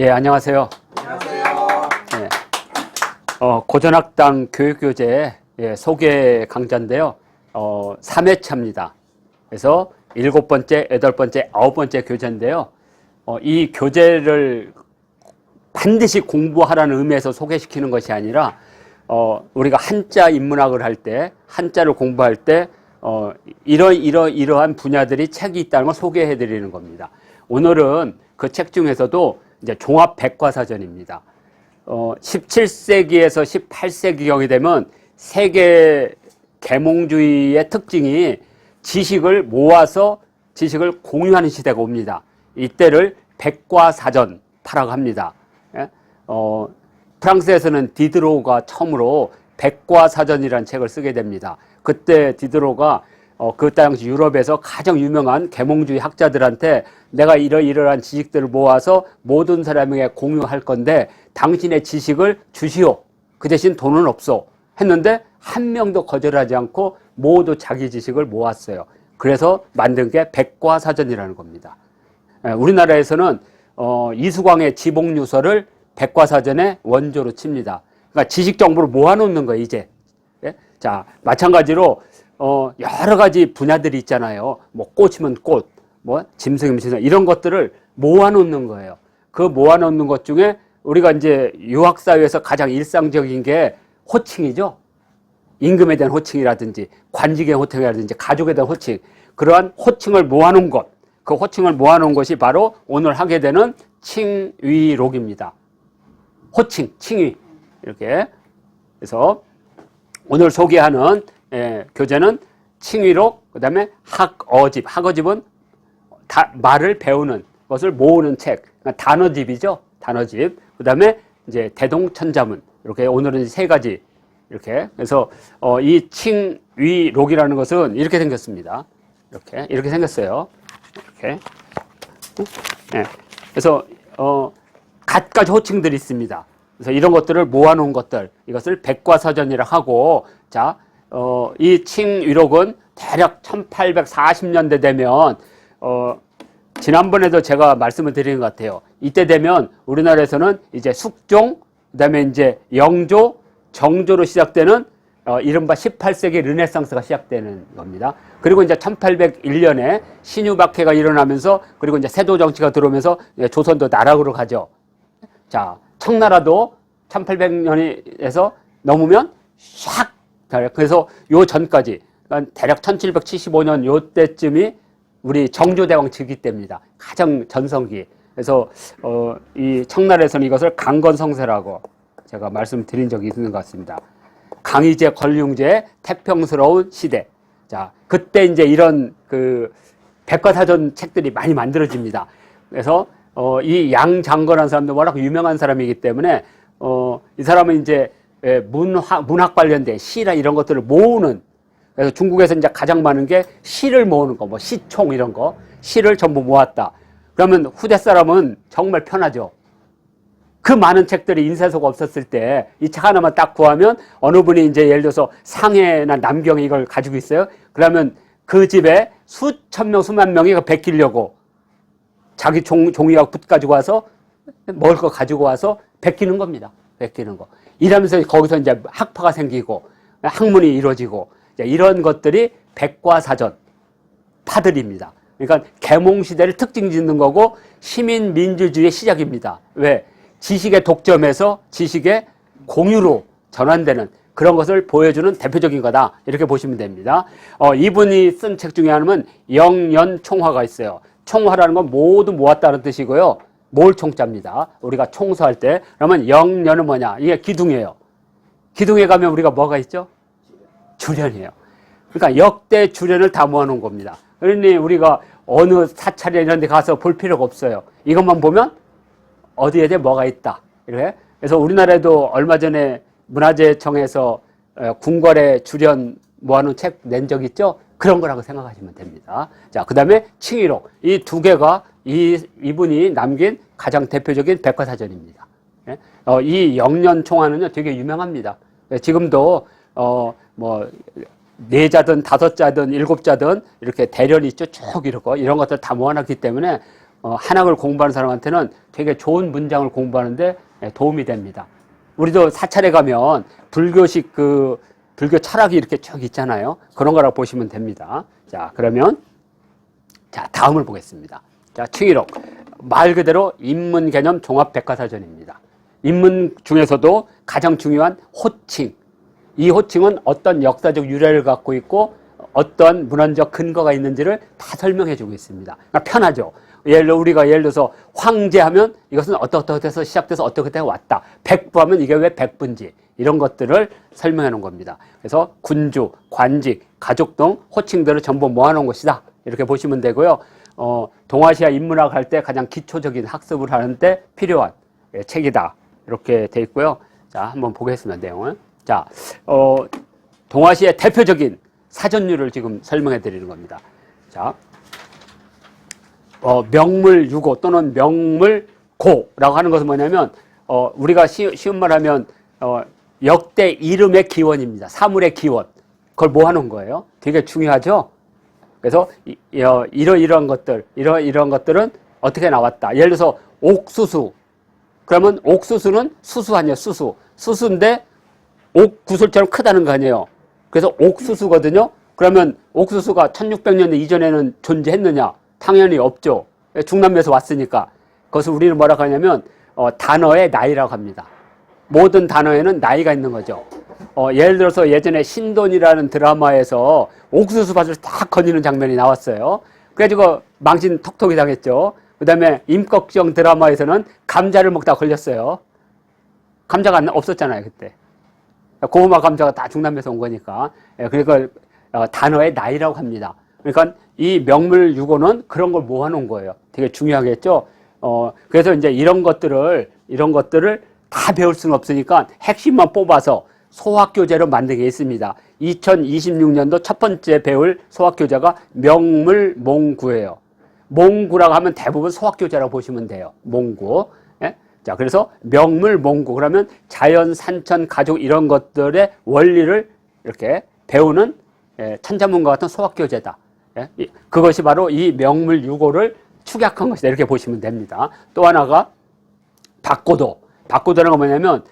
예, 안녕하세요. 안녕하세요. 예, 고전학당 교육교재 소개 강좌인데요. 3회차입니다. 그래서 7번째, 8번째, 9번째 교재인데요. 이 교재를 반드시 공부하라는 의미에서 소개시키는 것이 아니라, 우리가 한자 인문학을 할 때, 한자를 공부할 때, 이러한 분야들이 책이 있다는 걸 소개해 드리는 겁니다. 오늘은 그 책 중에서도 이제 종합 백과사전입니다. 17세기에서 18세기경이 되면 세계 계몽주의의 특징이 지식을 모아서 지식을 공유하는 시대가 옵니다. 이때를 백과사전파라고 합니다. 예? 프랑스에서는 디드로가 처음으로 백과사전이라는 책을 쓰게 됩니다. 그때 디드로가 그 당시 유럽에서 가장 유명한 계몽주의 학자들한테 내가 이러이러한 지식들을 모아서 모든 사람에게 공유할 건데 당신의 지식을 주시오. 그 대신 돈은 없어. 했는데 한 명도 거절하지 않고 모두 자기 지식을 모았어요. 그래서 만든 게 백과사전이라는 겁니다. 우리나라에서는 이수광의 지복유서를 백과사전의 원조로 칩니다. 그러니까 지식 정보를 모아놓는 거예요, 이제. 예? 자, 마찬가지로 여러 가지 분야들이 있잖아요. 뭐 꽃이면 꽃, 뭐 짐승이면 짐승, 이런 것들을 모아놓는 거예요. 그 모아놓는 것 중에 우리가 이제 유학사회에서 가장 일상적인 게 호칭이죠. 임금에 대한 호칭이라든지 관직의 호칭이라든지 가족에 대한 호칭, 그러한 호칭을 모아놓은 것, 그 호칭을 모아놓은 것이 바로 오늘 하게 되는 칭위록입니다. 호칭, 칭위, 이렇게. 그래서 오늘 소개하는 교재는 칭위록, 그 다음에 학어집. 학어집은 말을 배우는 것을 모으는 책. 그러니까 단어집이죠. 단어집. 그 다음에 이제 대동천자문. 이렇게 오늘은 세 가지. 이렇게. 그래서, 이 칭위록이라는 것은 이렇게 생겼습니다. 이렇게 생겼어요. 이렇게. 네. 그래서, 갖가지 호칭들이 있습니다. 그래서 이런 것들을 모아놓은 것들, 이것을 백과사전이라 하고, 자, 이 칭위록은 대략 1840년대 되면, 지난번에도 제가 말씀을 드린 것 같아요. 이때 되면 우리나라에서는 이제 숙종, 그 다음에 이제 영조, 정조로 시작되는, 이른바 18세기 르네상스가 시작되는 겁니다. 그리고 이제 1801년에 신유박해가 일어나면서, 그리고 이제 세도 정치가 들어오면서 조선도 나락으로 가죠. 자, 청나라도 1800년에서 넘으면 샥, 그래서 요 전까지, 그러니까 대략 1775년 요 때쯤이 우리 정조대왕 즉위 때입니다. 가장 전성기. 그래서, 이 청나라에서는 이것을 강건성세라고 제가 말씀드린 적이 있는 것 같습니다. 강희제, 권륭제의 태평스러운 시대. 자, 그때 이제 이런 백과사전 책들이 많이 만들어집니다. 그래서, 이 양장건한 사람도 워낙 유명한 사람이기 때문에, 이 사람은 이제 문학 관련된 시나 이런 것들을 모으는, 그래서 중국에서 이제 가장 많은 게 시를 모으는 거, 뭐 시총 이런 거, 시를 전부 모았다. 그러면 후대 사람은 정말 편하죠. 그 많은 책들이 인쇄소가 없었을 때 이 책 하나만 딱 구하면 어느 분이 이제 예를 들어서 상해나 남경에 이걸 가지고 있어요. 그러면 그 집에 수천 명, 수만 명이 베끼려고 자기 종이하고 붓 가지고 와서 먹을 거 가지고 와서 베끼는 겁니다. 베끼는 거. 이러면서 거기서 이제 학파가 생기고 학문이 이루어지고 이런 것들이 백과사전 파들입니다. 그러니까 계몽시대를 특징 짓는 거고 시민민주주의의 시작입니다. 왜? 지식의 독점에서 지식의 공유로 전환되는 그런 것을 보여주는 대표적인 거다. 이렇게 보시면 됩니다. 이분이 쓴 책 중에 하나는 영연총화가 있어요. 총화라는 건 모두 모았다는 뜻이고요. 몰 총자입니다. 우리가 총서할 때. 그러면 영연은 뭐냐? 이게 기둥이에요. 기둥에 가면 우리가 뭐가 있죠? 주련이에요. 그러니까 역대 주련을 다 모아놓은 겁니다. 그러니 우리가 어느 사찰이나 이런 데 가서 볼 필요가 없어요. 이것만 보면 어디에 뭐가 있다. 이렇게. 그래서 우리나라에도 얼마 전에 문화재청에서 궁궐의 주련 모아놓은 책 낸 적 있죠? 그런 거라고 생각하시면 됩니다. 자, 그 다음에 칭위록. 이 두 개가 이분이 남긴 가장 대표적인 백과사전입니다. 이 영연총화는요 되게 유명합니다. 지금도 뭐 4자든 5자든 7자든 이렇게 대련이 있죠. 쭉 이런 것들 다 모아놨기 때문에 한학을 공부하는 사람한테는 되게 좋은 문장을 공부하는데 도움이 됩니다. 우리도 사찰에 가면 불교식 불교 철학이 이렇게 쭉 있잖아요. 그런 거라고 보시면 됩니다. 자, 그러면 자, 다음을 보겠습니다. 자, 칭의록. 말 그대로 인문 개념 종합 백과사전입니다. 인문 중에서도 가장 중요한 호칭. 이 호칭은 어떤 역사적 유래를 갖고 있고 어떤 문헌적 근거가 있는지를 다 설명해 주고 있습니다. 그러니까 편하죠. 우리가 예를 들어서 황제하면 이것은 어떻게 해서 시작돼서 어떻게 돼서 왔다. 백부하면 이게 왜 백부인지 이런 것들을 설명해 놓은 겁니다. 그래서 군주, 관직, 가족 등 호칭들을 전부 모아놓은 것이다. 이렇게 보시면 되고요. 동아시아 인문학 할 때 가장 기초적인 학습을 하는데 필요한 책이다. 이렇게 돼 있고요. 자, 한번 보겠습니다. 내용을. 자, 동아시아의 대표적인 사전류를 지금 설명해 드리는 겁니다. 자, 명물유고 또는 명물고라고 하는 것은 뭐냐면, 우리가 쉬운 말 하면, 역대 이름의 기원입니다. 사물의 기원. 그걸 뭐 하는 거예요? 되게 중요하죠? 그래서, 이러이러한 것들, 이러이러한 것들은 어떻게 나왔다. 예를 들어서, 옥수수. 그러면 옥수수는 수수 아니에요, 수수. 수수인데, 옥구슬처럼 크다는 거 아니에요. 그래서 옥수수거든요. 그러면 옥수수가 1600년 이전에는 존재했느냐? 당연히 없죠. 중남미에서 왔으니까. 그것을 우리는 뭐라고 하냐면 단어의 나이라고 합니다. 모든 단어에는 나이가 있는 거죠. 예를 들어서 예전에 신돈이라는 드라마에서 옥수수 밭을 딱 거니는 장면이 나왔어요. 그래가지고 망신 톡톡이 당했죠. 그 다음에 임꺽정 드라마에서는 감자를 먹다 걸렸어요. 감자가 없었잖아요, 그때. 고구마 감자가 다 중남미에서 온 거니까. 그러니까 단어의 나이라고 합니다. 그러니까 이 명물유고는 그런 걸 모아놓은 거예요. 되게 중요하겠죠. 그래서 이제 이런 것들을 다 배울 수는 없으니까 핵심만 뽑아서 소학교재로 만든 게 있습니다. 2026년도 첫 번째 배울 소학교재가 명물몽구예요. 몽구라고 하면 대부분 소학교재라고 보시면 돼요. 몽구. 예? 자, 그래서 명물몽구. 그러면 자연, 산천, 가족 이런 것들의 원리를 이렇게 배우는 천자문과 같은 소학교재다. 그것이 바로 이 명물유고를 축약한 것이다. 이렇게 보시면 됩니다. 또 하나가 박고도. 박고도라는 건 뭐냐면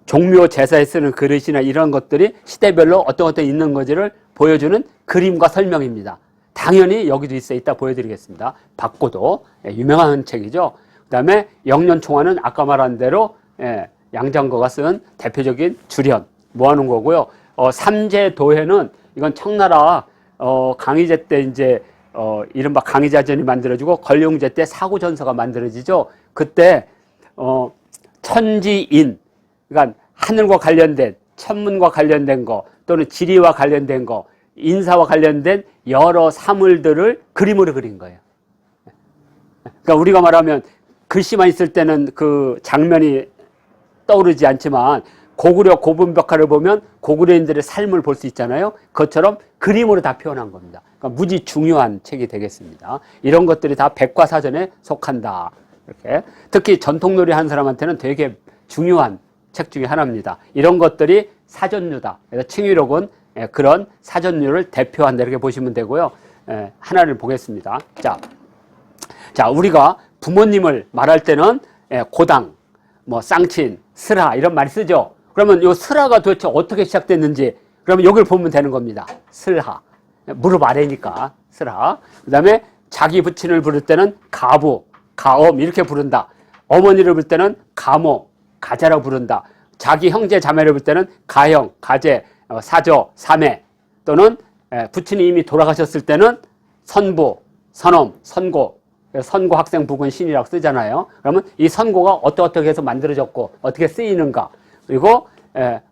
종묘 제사에 쓰는 그릇이나 이런 것들이 시대별로 어떤 있는 건지를 보여주는 그림과 설명입니다. 당연히 여기도 있어. 이따 보여드리겠습니다. 박고도. 유명한 책이죠. 그 다음에 영년총화는 아까 말한 대로 양장거가 쓴 대표적인 주련 모아놓은 거고요. 삼재도회는 이건 청나라 강희제 때 이제 이른바 강희자전이 만들어지고 걸륭제 때 사구전서가 만들어지죠. 그때 천지인, 그러니까 하늘과 관련된 천문과 관련된 거 또는 지리와 관련된 거, 인사와 관련된 여러 사물들을 그림으로 그린 거예요. 그러니까 우리가 말하면 글씨만 있을 때는 그 장면이 떠오르지 않지만 고구려 고분벽화를 보면 고구려인들의 삶을 볼 수 있잖아요. 그것처럼 그림으로 다 표현한 겁니다. 그러니까 무지 중요한 책이 되겠습니다. 이런 것들이 다 백과사전에 속한다. 이렇게 특히 전통놀이 하는 사람한테는 되게 중요한 책 중에 하나입니다. 이런 것들이 사전류다. 그래서 칭의록은 그런 사전류를 대표한다. 이렇게 보시면 되고요. 하나를 보겠습니다. 자, 우리가 부모님을 말할 때는 고당, 뭐 쌍친, 슬하 이런 말 쓰죠. 그러면 이 슬하가 도대체 어떻게 시작됐는지 그러면 여기를 보면 되는 겁니다. 슬하. 무릎 아래니까 슬하. 그 다음에 자기 부친을 부를 때는 가부, 가엄 이렇게 부른다. 어머니를 부를 때는 가모, 가자라고 부른다. 자기 형제 자매를 부를 때는 가형, 가제, 사저, 사매 또는 부친이 이미 돌아가셨을 때는 선부, 선엄, 선고. 선고 학생 부군 신이라고 쓰잖아요. 그러면 이 선고가 어떻게 해서 만들어졌고 어떻게 쓰이는가. 그리고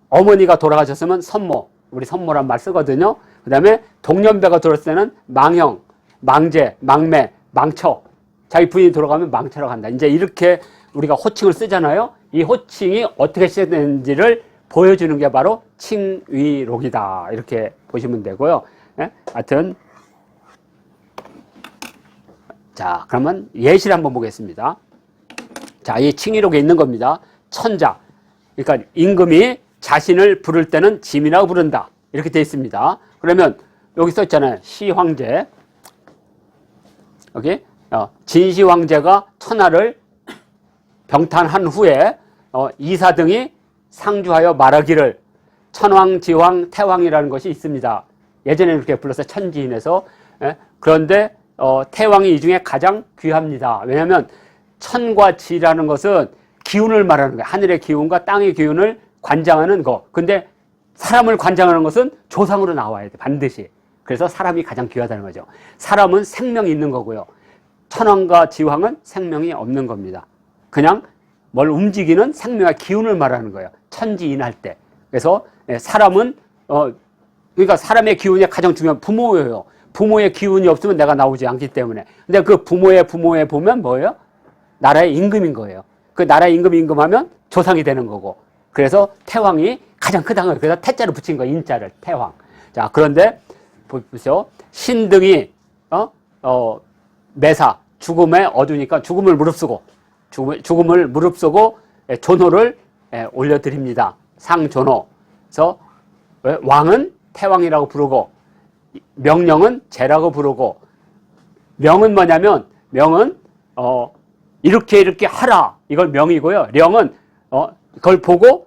어머니가 돌아가셨으면 선모, 우리 선모란 말 쓰거든요. 그 다음에 동년배가 돌아왔을 때는 망형, 망제, 망매, 망처. 자기 부인이 돌아가면 망처라고 한다. 이제 이렇게 우리가 호칭을 쓰잖아요. 이 호칭이 어떻게 시작됐는지를 보여주는 게 바로 칭의록이다. 이렇게 보시면 되고요. 하여튼 자, 그러면 예시를 한번 보겠습니다. 자, 이 칭의록에 있는 겁니다. 천자. 그러니까 임금이 자신을 부를 때는 짐이라고 부른다. 이렇게 되어 있습니다. 그러면 여기 써 있잖아요. 시황제. 여기 진시 황제가 천하를 병탄한 후에 이사 등이 상주하여 말하기를 천황지황 태왕이라는 것이 있습니다. 예전에는 그렇게 불러서 천지인에서. 그런데 태왕이 이 중에 가장 귀합니다. 왜냐하면 천과 지라는 것은 기운을 말하는 거예요. 하늘의 기운과 땅의 기운을 관장하는 거. 근데 사람을 관장하는 것은 조상으로 나와야 돼, 반드시. 그래서 사람이 가장 귀하다는 거죠. 사람은 생명이 있는 거고요. 천황과 지황은 생명이 없는 겁니다. 그냥 뭘 움직이는 생명의 기운을 말하는 거예요. 천지인할 때. 그래서 사람은 그러니까 사람의 기운이 가장 중요한 부모예요. 부모의 기운이 없으면 내가 나오지 않기 때문에. 근데 그 부모에 보면 뭐예요? 나라의 임금인 거예요. 그 나라의 임금하면 조상이 되는 거고. 그래서 태왕이 가장 크다는 거예요. 그래서 태자를 붙인 거예요. 인자를 태왕. 자, 그런데 보십시오. 신등이 매사 죽음에 어두니까 죽음을 무릅쓰고 존호를 올려드립니다. 상존호. 그래서 왕은 태왕이라고 부르고 명령은 제라고 부르고 명은 뭐냐면 명은 이렇게 하라 이걸 명이고요. 령은 그걸 보고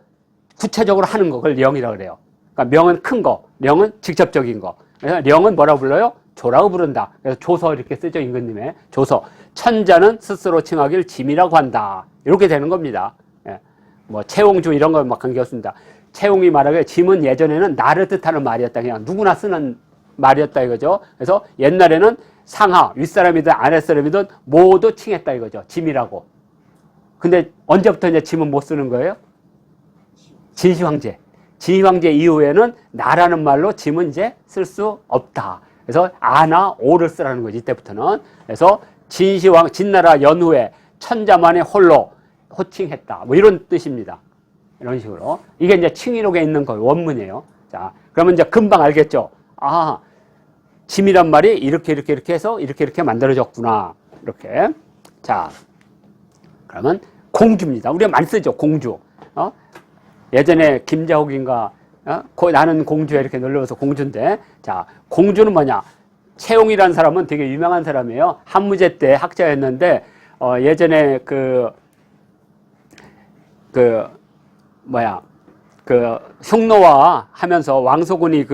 구체적으로 하는 거 그걸 령이라고 그래요. 그러니까 명은 큰 거, 령은 직접적인 거. 그래서 령은 뭐라고 불러요? 조라고 부른다. 그래서 조서 이렇게 쓰죠. 임금님의 조서. 천자는 스스로 칭하길 짐이라고 한다. 이렇게 되는 겁니다. 뭐 채옹주 이런 거 막 관계없습니다. 채옹이 말하기에 짐은 예전에는 나를 뜻하는 말이었다. 그냥 누구나 쓰는 말이었다 이거죠. 그래서 옛날에는 상하, 윗사람이든 아랫사람이든 모두 칭했다 이거죠. 짐이라고. 근데 언제부터 이제 짐은 못 쓰는 거예요? 진시황제. 진시황제 이후에는 나라는 말로 짐은 이제 쓸 수 없다. 그래서 아나 오를 쓰라는 거지 이때부터는. 그래서 진나라 연후에 천자만의 홀로 호칭했다. 뭐 이런 뜻입니다. 이런 식으로. 이게 이제 칭의록에 있는 거예요. 원문이에요. 자, 그러면 이제 금방 알겠죠? 아, 짐이란 말이 이렇게 해서 이렇게 만들어졌구나. 이렇게. 자, 그러면 공주입니다. 우리가 많이 쓰죠. 공주. 예전에 김자옥인가, 나는 공주에 이렇게 놀러와서 공주인데. 자, 공주는 뭐냐? 채용이라는 사람은 되게 유명한 사람이에요. 한무제 때 학자였는데, 예전에 흉노와 하면서 왕소군이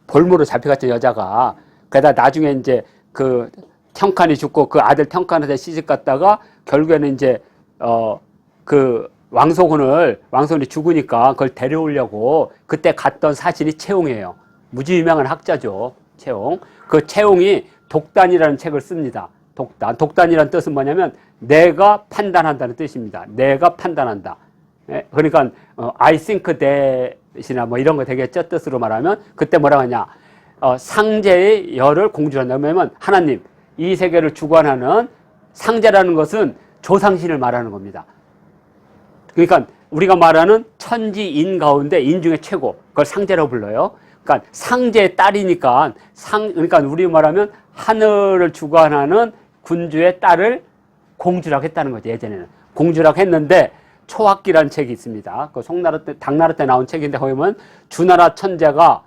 볼모로 잡혀갔던 여자가, 그러다 나중에 이제 평칸이 죽고 그 아들 평칸한테 시집 갔다가 결국에는 이제, 왕소군이 죽으니까 그걸 데려오려고 그때 갔던 사신이 채용이에요. 무지 유명한 학자죠. 채용. 그 채용이 독단이라는 책을 씁니다. 독단이라는 뜻은 뭐냐면 내가 판단한다는 뜻입니다. 내가 판단한다. 그러니까 I think that이나 뭐 이런 거 되겠죠. 뜻으로 말하면 그때 뭐라고 하냐. 상제의 열을 공주한다. 왜냐면 하나님 이 세계를 주관하는 상제라는 것은 조상신을 말하는 겁니다. 그러니까 우리가 말하는 천지인 가운데 인 중에 최고. 그걸 상제라고 불러요. 그러니까 상제의 딸이니까 그러니까 우리 말하면 하늘을 주관하는 군주의 딸을 공주라고 했다는 거죠. 예전에는 공주라고 했는데 초학기라는 책이 있습니다. 그 당나라 때 나온 책인데 거기 보면 주나라 천자가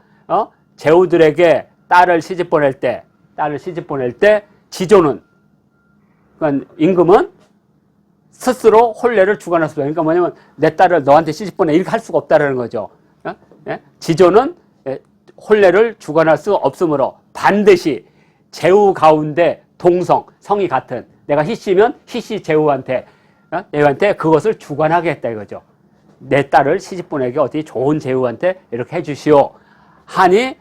제후들에게 딸을 시집 보낼 때 지조는 그러니까 임금은 스스로 혼례를 주관할 수가. 그러니까 뭐냐면 내 딸을 너한테 시집 보내 이렇게 할 수가 없다라는 거죠. 지조는 혼례를 주관할 수 없으므로 반드시 제후 가운데 성이 같은 내가 희씨면 희씨 제후한테 그것을 주관하게 했다 이거죠. 내 딸을 시집 보내게 어디 좋은 제후한테 이렇게 해주시오 하니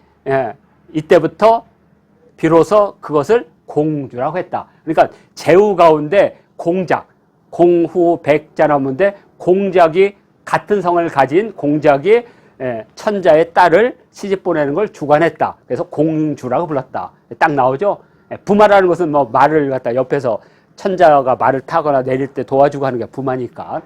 이때부터 비로소 그것을 공주라고 했다. 그러니까 제후 가운데 공후 백자나무인데 공작이 같은 성을 가진 공작이 천자의 딸을 시집 보내는 걸 주관했다. 그래서 공주라고 불렀다. 딱 나오죠. 부마라는 것은 뭐 말을 갖다 옆에서 천자가 말을 타거나 내릴 때 도와주고 하는 게 부마니까.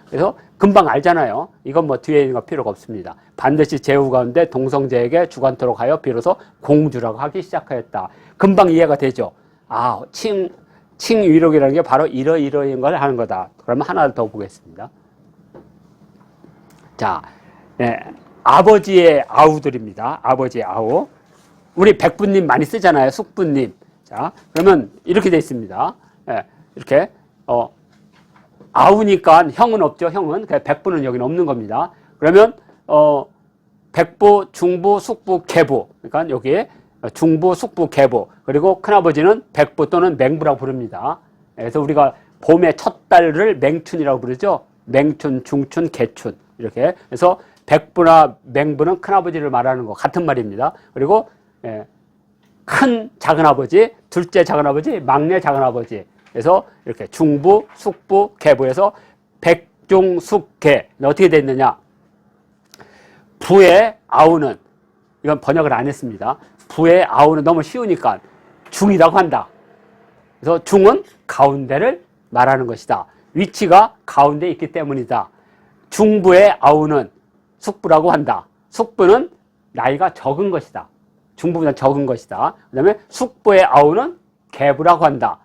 그래서 금방 알잖아요. 이건 뭐 뒤에 있는 거 필요가 없습니다. 반드시 제후 가운데 동성제에게 주관토록 하여 비로소 공주라고 하기 시작하였다. 금방 이해가 되죠. 아, 칭위록이라는 게 바로 이러이러인 걸 하는 거다. 그러면 하나 더 보겠습니다. 자, 아버지의 아우들입니다. 아버지의 아우. 우리 백부님 많이 쓰잖아요. 숙부님. 자, 그러면 이렇게 돼 있습니다. 예, 이렇게, 아우니까 형은 없죠, 형은. 백부는 여기는 없는 겁니다. 그러면, 백부, 중부, 숙부, 계부. 그러니까 여기에 중부, 숙부, 계부. 그리고 큰아버지는 백부 또는 맹부라고 부릅니다. 그래서 우리가 봄의 첫 달을 맹춘이라고 부르죠. 맹춘, 중춘, 개춘. 이렇게. 그래서 백부나 맹부는 큰아버지를 말하는 거 같은 말입니다. 그리고 큰 작은아버지, 둘째 작은아버지, 막내 작은아버지. 그래서 이렇게 중부, 숙부, 계부에서 백중숙계. 어떻게 됐느냐? 부의 아우는, 이건 번역을 안 했습니다. 부의 아우는 너무 쉬우니까 중이라고 한다. 그래서 중은 가운데를 말하는 것이다. 위치가 가운데 있기 때문이다. 중부의 아우는 숙부라고 한다. 숙부는 나이가 적은 것이다. 중부보다 적은 것이다. 그 다음에 숙부의 아우는 계부라고 한다.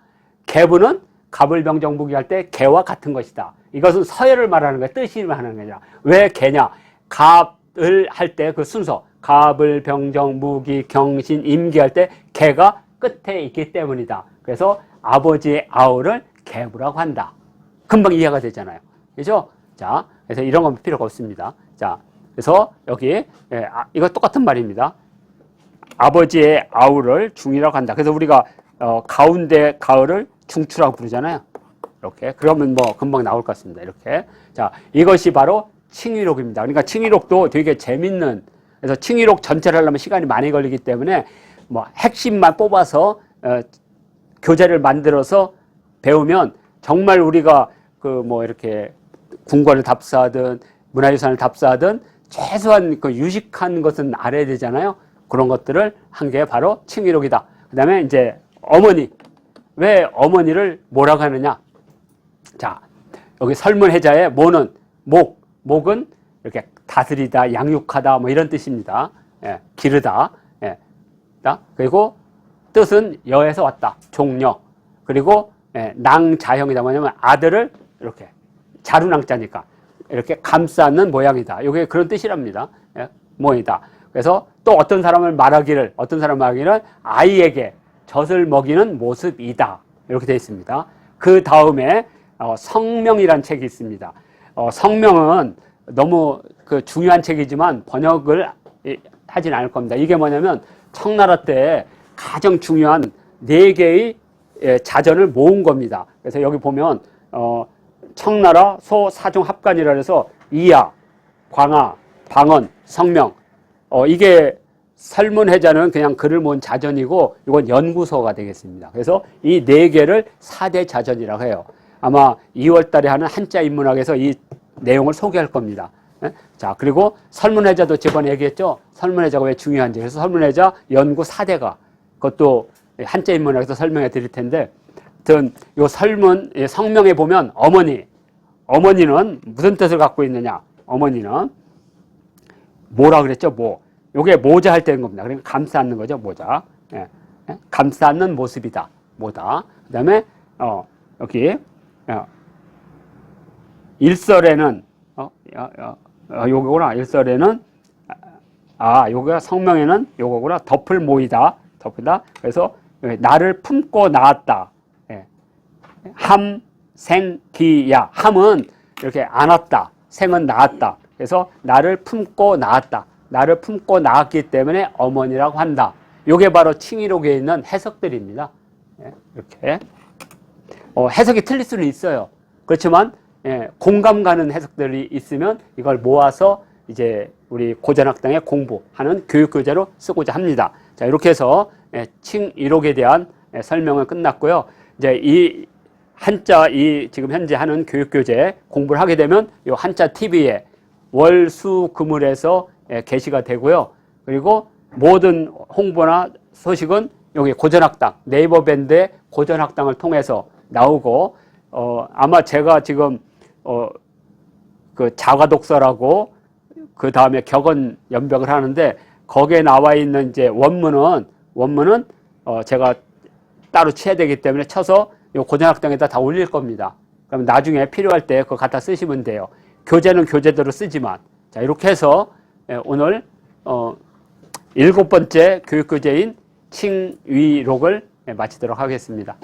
계부는 갑을병정무기 할 때 개와 같은 것이다. 이것은 서열을 말하는 거야. 뜻이 말하는 거냐. 왜 개냐? 갑을 할 때 그 순서. 갑을병정무기 경신 임기 할 때 개가 끝에 있기 때문이다. 그래서 아버지의 아우를 계부라고 한다. 금방 이해가 되잖아요. 그죠? 자, 그래서 이런 건 필요가 없습니다. 자, 그래서 여기, 이거 똑같은 말입니다. 아버지의 아우를 중이라고 한다. 그래서 우리가, 가운데 가을을 중추라고 부르잖아요. 이렇게. 그러면 뭐 금방 나올 것 같습니다. 이렇게. 자, 이것이 바로 칭의록입니다. 그러니까 칭의록도 되게 재밌는, 그래서 칭의록 전체를 하려면 시간이 많이 걸리기 때문에 뭐 핵심만 뽑아서, 교재를 만들어서 배우면 정말 우리가 그 뭐 이렇게 궁궐을 답사하든 문화유산을 답사하든 최소한 그 유식한 것은 알아야 되잖아요. 그런 것들을 한 게 바로 칭의록이다. 그 다음에 이제 어머니. 왜 어머니를 뭐라고 하느냐? 자, 여기 설문해자의 모는 목은 이렇게 다스리다, 양육하다 뭐 이런 뜻입니다. 예, 기르다. 예. 그리고 뜻은 여에서 왔다. 종려. 그리고 낭자형이다. 뭐냐면 아들을 이렇게 자루낭자니까 이렇게 감싸는 모양이다. 이게 그런 뜻이랍니다. 모양이다. 그래서 또 어떤 사람을 말하기를 아이에게 젖을 먹이는 모습이다. 이렇게 되어 있습니다. 그 다음에 성명이란 책이 있습니다. 성명은 너무 그 중요한 책이지만 번역을 하진 않을 겁니다. 이게 뭐냐면 청나라 때 가장 중요한 4개의 자전을 모은 겁니다. 그래서 여기 보면 청나라 소사중합관이라 해서 이야, 광하, 방언, 성명. 이게 설문해자는 그냥 글을 모은 자전이고 이건 연구서가 되겠습니다. 그래서 이 4개를 4대 자전이라고 해요. 아마 2월 달에 하는 한자 인문학에서 이 내용을 소개할 겁니다. 자, 그리고 설문해자도 저번에 얘기했죠. 설문해자가 왜 중요한지. 그래서 설문해자 연구 4대가 그것도 한자 인문학에서 설명해 드릴 텐데, 하여튼 요 설문 성명에 보면 어머니는 무슨 뜻을 갖고 있느냐? 어머니는 뭐라 그랬죠? 요게 모자 할 때인 겁니다. 그러니까 감싸는 거죠, 모자. 감싸는 모습이다. 뭐다. 그다음에 여기 일설에는 요거구나. 일설에는 요거가 성명에는 요거구나. 덮을 모이다. 덮다. 그래서 나를 품고 낳았다. 함, 생, 기야. 함은 이렇게 안았다. 생은 낳았다. 그래서 나를 품고 낳았다. 나를 품고 낳았기 때문에 어머니라고 한다. 요게 바로 칭의록에 있는 해석들입니다. 이렇게. 해석이 틀릴 수는 있어요. 그렇지만, 공감 가는 해석들이 있으면 이걸 모아서 이제 우리 고전학당에 공부하는 교육교재로 쓰고자 합니다. 자, 이렇게 해서 칭의록에 대한 설명은 끝났고요. 이제 이 한자, 지금 현재 하는 교육교재 공부를 하게 되면 이 한자 TV에 월, 수, 금을에서 게시가 되고요. 그리고 모든 홍보나 소식은 여기 고전학당, 네이버 밴드의 고전학당을 통해서 나오고, 아마 제가 지금, 그 자과독서라고 그 다음에 격언 연벽을 하는데 거기에 나와 있는 이제 원문은 제가 따로 쳐야 되기 때문에 쳐서 이 고전학당에다 다 올릴 겁니다. 그럼 나중에 필요할 때 그거 갖다 쓰시면 돼요. 교재는 교재대로 쓰지만. 자, 이렇게 해서 오늘 7번째 교육교재인 칭의록을 마치도록 하겠습니다.